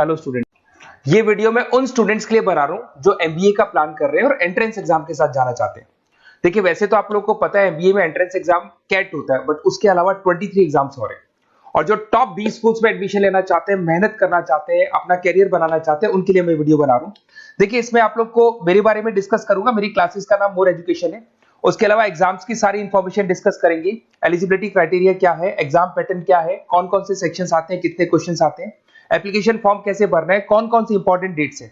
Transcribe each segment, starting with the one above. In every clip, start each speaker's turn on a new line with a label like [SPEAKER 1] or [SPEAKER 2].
[SPEAKER 1] Hello student, ये video मैं उन स्टूडेंट्स के लिए बना रहा हूं जो एमबीए का प्लान कर रहे हैं और एंट्रेंस एग्जाम के साथ जाना चाहते हैं। देखिए, वैसे तो आप लोगों को पता है एमबीए में एंट्रेंस एग्जाम कैट होता है, बट उसके अलावा 23 एग्जाम्स हो रहे हैं। और जो टॉप 20 स्कूल्स में एडमिशन लेना चाहते हैं, मेहनत करना चाहते हैं, अपना कैरियर बनाना चाहते हैं, उनके लिए मैं वीडियो बना रहा हूँ। देखिए, इसमें आप लोग को मेरे बारे में डिस्कस करूंगा। मेरी क्लासेस का नाम मोर एजुकेशन है। उसके अलावा एग्जाम्स की सारी इंफॉर्मेशन डिस्कस करेंगे। एलिजिबिलिटी क्राइटेरिया क्या है, एग्जाम पैटर्न क्या है, कौन कौन से सेक्शंस आते हैं, कितने क्वेश्चंस आते हैं, एप्लीकेशन फॉर्म कैसे भरना है, कौन कौन सी इंपॉर्टेंट डेट्स है,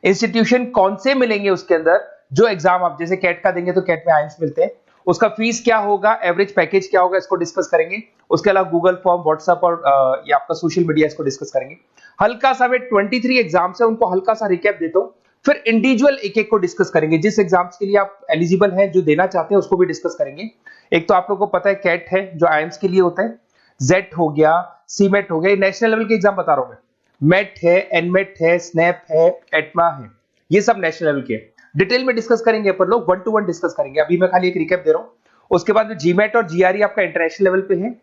[SPEAKER 1] इंस्टीट्यूशन कौन से मिलेंगे उसके अंदर, जो एग्जाम आप जैसे कैट का देंगे तो कैट में आइम्स मिलते हैं, उसका फीस क्या होगा, एवरेज पैकेज क्या होगा, इसको डिस्कस करेंगे। उसके अलावा गूगल फॉर्म, व्हाट्सएप और ये आपका सोशल मीडिया, इसको डिस्कस करेंगे। हल्का सा वे 23 एग्जाम्स है, उनको हल्का सा रिकैप देता हूं, फिर इंडिविजुअल एक एक को डिस्कस करेंगे। जिस एग्जाम्स के लिए आप एलिजिबल हैं, जो देना चाहते हैं, उसको भी डिस्कस करेंगे। एक तो आप लोगों को पता है कैट है जो आईएम्स के लिए होता है, जेट हो गया, सीमेट हो गया, नेशनल लेवल के एग्जाम बता रहा हूं मैं। मेट है, एनमेट है, स्नैप है, एटमा है, ये सब नेशनल लेवल के। डिटेल में डिस्कस करेंगे अपन लोग, 1 to 1 डिस्कस करेंगे। अभी मैं खाली एक रिकैप दे रहा हूं। उसके बाद में जीमेट और जीआरई आपका इंटरनेशनल लेवल पे है,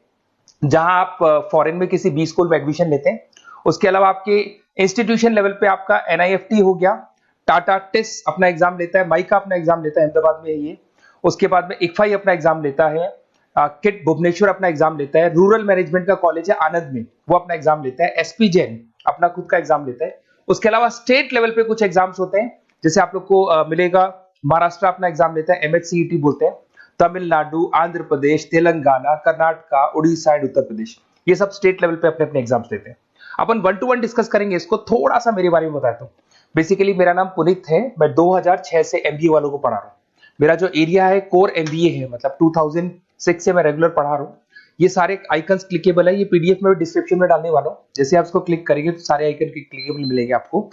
[SPEAKER 1] जहां आप फॉरेन में किसी बी स्कूल में एडमिशन लेते हैं। उसके अलावा आपके इंस्टीट्यूशन लेवल पे आपका एनआईएफटी हो गया, टाटा टिस अपना एग्जाम लेता है, माइका अपना एग्जाम लेता है, अहमदाबाद में है ये। उसके बाद में इक्फाई अपना एग्जाम लेता है, किट भुवनेश्वर अपना एग्जाम लेता है, रूरल मैनेजमेंट का कॉलेज है आनंद में, वो अपना एग्जाम लेता है, एसपी जैन अपना खुद का एग्जाम लेता है। उसके अलावा स्टेट लेवल पे कुछ एग्जाम्स होते हैं, जैसे आप लोग को मिलेगा, महाराष्ट्र अपना एग्जाम लेता है, एमएचसीईटी बोलते हैं, तमिलनाडु, आंध्र प्रदेश, तेलंगाना, कर्नाटका, उड़ीसा एंड उत्तर प्रदेश, ये सब स्टेट लेवल पे अपने अपने एग्जाम्स लेते हैं। अपन 1 to 1 डिस्कस करेंगे इसको। थोड़ा सा मेरे बारे में बताता हूँ। बेसिकली मेरा नाम पुनीत है, मैं 2006 से एमबीए वालों को पढ़ा रहा हूँ। मेरा जो एरिया है कोर एमबीए है, मतलब 2006 से मैं रेगुलर पढ़ा रहा हूँ। ये सारे आइकन्स क्लिकेबल है, ये पीडीएफ में डिस्क्रिप्शन में डालने वाला हूँ। जैसे आप इसको क्लिक करेंगे तो सारे आइकन क्लिकेबल मिलेंगे आपको।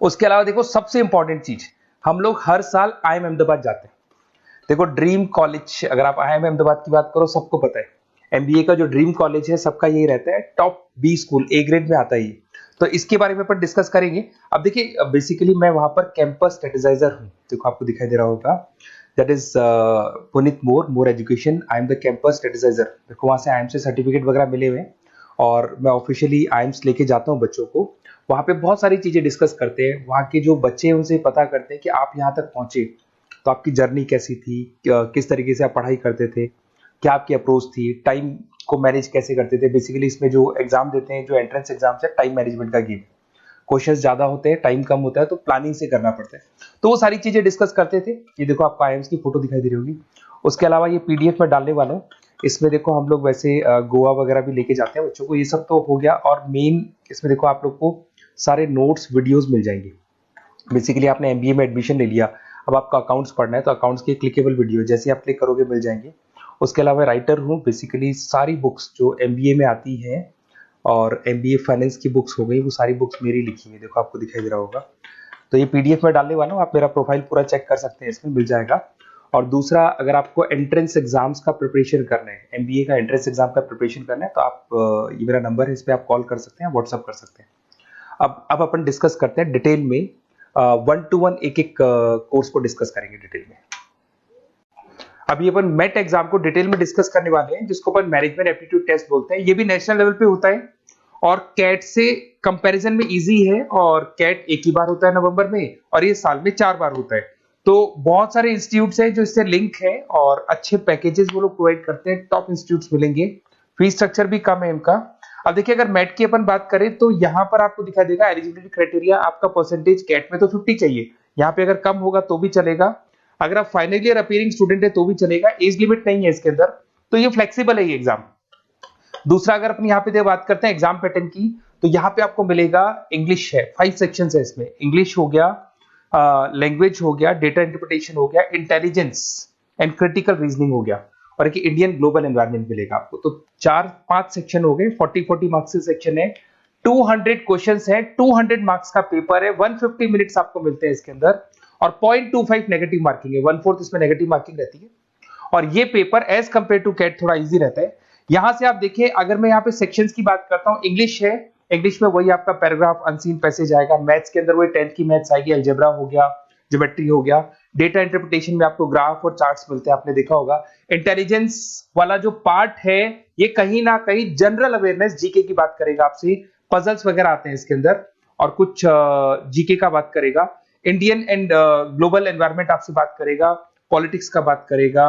[SPEAKER 1] उसके अलावा देखो, सबसे इंपॉर्टेंट चीज, हम लोग हर साल आईएम अहमदाबाद जाते हैं। देखो, ड्रीम कॉलेज, अगर आप आईएम अहमदाबाद की बात करो, सबको पता है एमबीए का जो ड्रीम कॉलेज है सबका यही रहता है, top B school, A grade में आता है ये। तो इसके बारे में अपन डिस्कस करेंगे। अब देखिए, बेसिकली मैं वहां पर कैंपस स्ट्रेटेजाइजर हूँ। देखो, आपको दिखाई दे रहा होगा, that is Puneet more education, I am the campus strategizer. देखो, वहां से आईएम से सर्टिफिकेट वगैरह मिले हुए हैं और मैं ऑफिशियली आईएम्स लेके जाता हूँ बच्चों को। वहां पे बहुत सारी चीजें डिस्कस करते हैं, वहां के जो बच्चे हैं उनसे पता करते हैं कि आप यहाँ तक पहुंचे तो आपकी जर्नी कैसी थी, किस तरीके से आप पढ़ाई करते थे, क्या आपकी अप्रोच थी, टाइम को मैनेज कैसे करते थे। बेसिकली इसमें जो एग्जाम देते हैं, जो एंट्रेंस एग्जाम्स है, टाइम मैनेजमेंट का गेम। क्वेश्चंस ज्यादा होते हैं, टाइम कम होता है, तो प्लानिंग से करना पड़ता है। तो वो सारी चीजें डिस्कस करते थे। ये देखो, आपको आईएम्स की फोटो दिखाई दे रही होगी। उसके अलावा ये पीडीएफ में डालने वाला हूँ। इसमें देखो, हम लोग वैसे गोवा वगैरह भी लेके जाते हैं बच्चों को। ये सब तो हो गया। और मेन इसमें देखो, आप लोग को सारे नोट्स, वीडियोस मिल जाएंगे। बेसिकली आपने एमबीए में एडमिशन ले लिया, अब आपका अकाउंट्स पढ़ना है, तो अकाउंट्स की क्लिकेबल वीडियो जैसे आप क्लिक करोगे मिल जाएंगे। उसके अलावा राइटर हूँ, बेसिकली सारी बुक्स जो एमबीए में आती हैं और एमबीए फाइनेंस की बुक्स हो गई, वो सारी बुक्स मेरी लिखी हुई है। देखो, आपको दिखाई दे रहा होगा। तो ये पीडीएफ में डालने वाला हूँ, आप मेरा प्रोफाइल पूरा चेक कर सकते हैं, इसमें मिल जाएगा। और दूसरा, अगर आपको एंट्रेंस एग्जाम्स का प्रिपरेशन करना है, एमबीए का एंट्रेंस एग्जाम का प्रिपरेशन करना है, तो आप ये मेरा नंबर है, इस पर आप कॉल कर सकते हैं, व्हाट्सअप कर सकते हैं। अब अपन डिस्कस करते हैं डिटेल में, 1 to 1 एक एक कोर्स को डिस्कस करेंगे डिटेल में। अभी अपन मेट एग्जाम को डिटेल में डिस्कस करने वाले हैं, जिसको अपन मैनेजमेंट एप्टीट्यूड टेस्ट बोलते हैं। ये भी नेशनल लेवल पे होता है और कैट से कंपैरिजन में इजी है। और कैट एक ही बार होता है नवंबर में, और ये साल में 4 बार होता है। तो बहुत सारे इंस्टीट्यूट्स हैं जो इससे लिंक है और अच्छे पैकेजेस वो लोग प्रोवाइड करते हैं, टॉप इंस्टीट्यूट्स मिलेंगे, फीस स्ट्रक्चर भी कम है इनका। अब देखिए, अगर मैट की अपन बात करें तो यहाँ पर आपको दिखाई देगा एलिजिबिलिटी क्राइटेरिया, आपका परसेंटेज कैट में तो 50 चाहिए, यहाँ पे अगर कम होगा तो भी चलेगा। अगर आप फाइनल ईयर अपीयरिंग स्टूडेंट है तो भी चलेगा, एज लिमिट नहीं है इसके अंदर, तो ये फ्लेक्सिबल है ये एग्जाम। दूसरा, अगर अपन यहाँ पे बात करते हैं एग्जाम पैटर्न की, तो यहाँ पे आपको मिलेगा इंग्लिश है, 5 सेक्शंस है इसमें। इंग्लिश हो गया, लैंग्वेज हो गया, डेटा इंटरप्रिटेशन हो गया, इंटेलिजेंस एंड क्रिटिकल रीजनिंग हो गया, और एक इंडियन ग्लोबल एनवायरनमेंट मिलेगा आपको। तो 4-5 सेक्शन हो गए, 40 मार्क्स के सेक्शन है, 200 क्वेश्चंस है, 200 मार्क्स का पेपर है, 150 मिनट्स आपको मिलते हैं इसके अंदर, और 0.25 नेगेटिव मार्किंग है, 1/4 इसमें नेगेटिव मार्किंग रहती है। और ये paper as compare to CAT थोड़ा इजी रहता है। यहां से आप देखिए, अगर मैं यहाँ पे सेक्शंस की बात करता हूँ, इंग्लिश है, इंग्लिश में वही आपका पैराग्राफ, अनसीन पैसेज आएगा। मैथ्स के अंदर वही 10th की मैथ्स आएगी, अलजेब्रा हो गया, ज्योमेट्री हो गया। डेटा इंटरप्रिटेशन में आपको ग्राफ और चार्ट्स मिलते हैं, आपने देखा होगा। इंटेलिजेंस वाला जो पार्ट है, ये कहीं ना कहीं जनरल अवेयरनेस, जीके की बात करेगा आपसे, पजल्स वगैरह आते हैं इसके अंदर, और कुछ जीके का बात करेगा, इंडियन एंड ग्लोबल एनवायरनमेंट आपसे बात करेगा, पॉलिटिक्स का बात करेगा,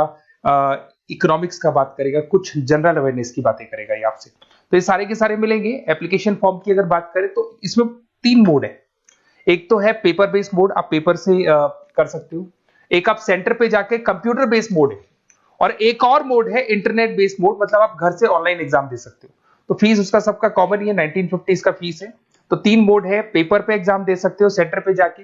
[SPEAKER 1] इकोनॉमिक्स का बात करेगा, कुछ जनरल अवेयरनेस की बातें करेगा ये आपसे। तो ये सारे के सारे मिलेंगे। एप्लीकेशन फॉर्म की अगर बात करें तो इसमें 3 मोड है। एक तो है पेपर बेस्ड मोड, आप पेपर से कर सकते हो। एक आप सेंटर पे जाके कंप्यूटर बेस्ड मोड है, और एक और मोड है इंटरनेट बेस्ड मोड, मतलब आप घर से ऑनलाइन एग्जाम दे सकते हो। तो फीस उसका सबका कॉमन ही है, 1950 का फीस है। तो 3 मोड है, पेपर पे एग्जाम दे सकते हो सेंटर पे जाके,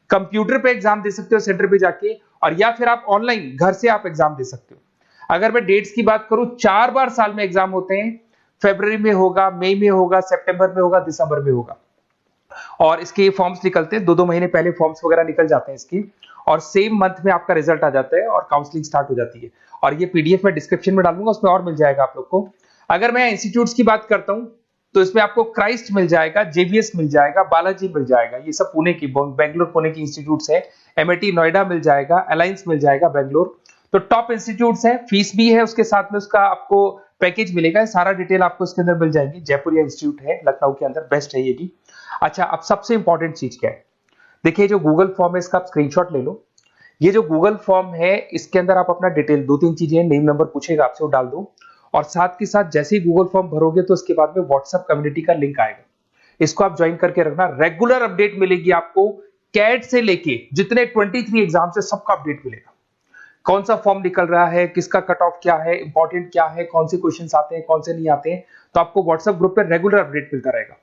[SPEAKER 1] कंप्यूटर पे एग्जाम दे सकते हो सेंटर पे जाके, और या फिर आप ऑनलाइन घर से आप एग्जाम दे सकते हो। अगर मैं डेट्स की बात करूं, 4 बार साल में एग्जाम होते हैं। फरवरी में होगा, मई में होगा, सितंबर में होगा, दिसंबर में होगा। और इसके फॉर्म्स निकलते हैं 2-2 महीने पहले, फॉर्म्स वगैरह निकल जाते हैं इसकी, और सेम मंथ में आपका रिजल्ट आ जाता है और काउंसलिंग स्टार्ट हो जाती है। और ये पीडीएफ मैं डिस्क्रिप्शन में डालूंगा, उसमें और मिल जाएगा आप लोग को। अगर मैं इंस्टीट्यूट्स की बात करता हूं तो इसमें आपको क्राइस्ट मिल जाएगा, जेवीएस मिल जाएगा, बालाजी मिल जाएगा, ये सब पुणे की, बेंगलोर पुणे की इंस्टीट्यूट्स है। एमआईटी नोएडा मिल जाएगा, अलायंस मिल जाएगा बेंगलोर। तो टॉप इंस्टीट्यूट्स है, फीस भी है उसके साथ में, उसका आपको पैकेज मिलेगा, सारा डिटेल आपको इसके अंदर मिल जाएगी। जयपुरिया इंस्टीट्यूट है लखनऊ के अंदर, बेस्ट है ये भी। अच्छा, अब सबसे इंपॉर्टेंट चीज क्या है, देखिए जो गूगल फॉर्म है इसका आप स्क्रीनशॉट ले लो। ये जो गूगल फॉर्म है इसके अंदर आप अपना डिटेल, 2-3 चीजें, नेम नंबर पूछेगा आपसे, वो डाल दो। और साथ के साथ जैसे ही गूगल फॉर्म भरोगे तो उसके बाद में व्हाट्सएप कम्युनिटी का लिंक आएगा, इसको आप ज्वाइन करके रखना। रेगुलर अपडेट मिलेगी आपको, कैट से लेके जितने 23 एग्जाम से सबका अपडेट मिलेगा। कौन सा फॉर्म निकल रहा है, किसका कट ऑफ क्या है, इंपॉर्टेंट क्या है, कौन से क्वेश्चंस आते हैं, कौन से नहीं आते हैं, तो आपको व्हाट्सएप ग्रुप पे रेगुलर अपडेट मिलता रहेगा।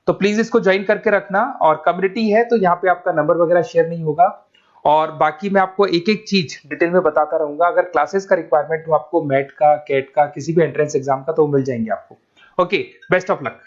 [SPEAKER 1] तो प्लीज इसको ज्वाइन करके रखना। और कम्युनिटी है तो यहाँ पे आपका नंबर वगैरह शेयर नहीं होगा, और बाकी मैं आपको एक एक चीज डिटेल में बताता रहूंगा। अगर क्लासेस का रिक्वायरमेंट हो आपको, मैट का, कैट का, किसी भी एंट्रेंस एग्जाम का, तो मिल जाएंगे आपको। Okay, best of luck.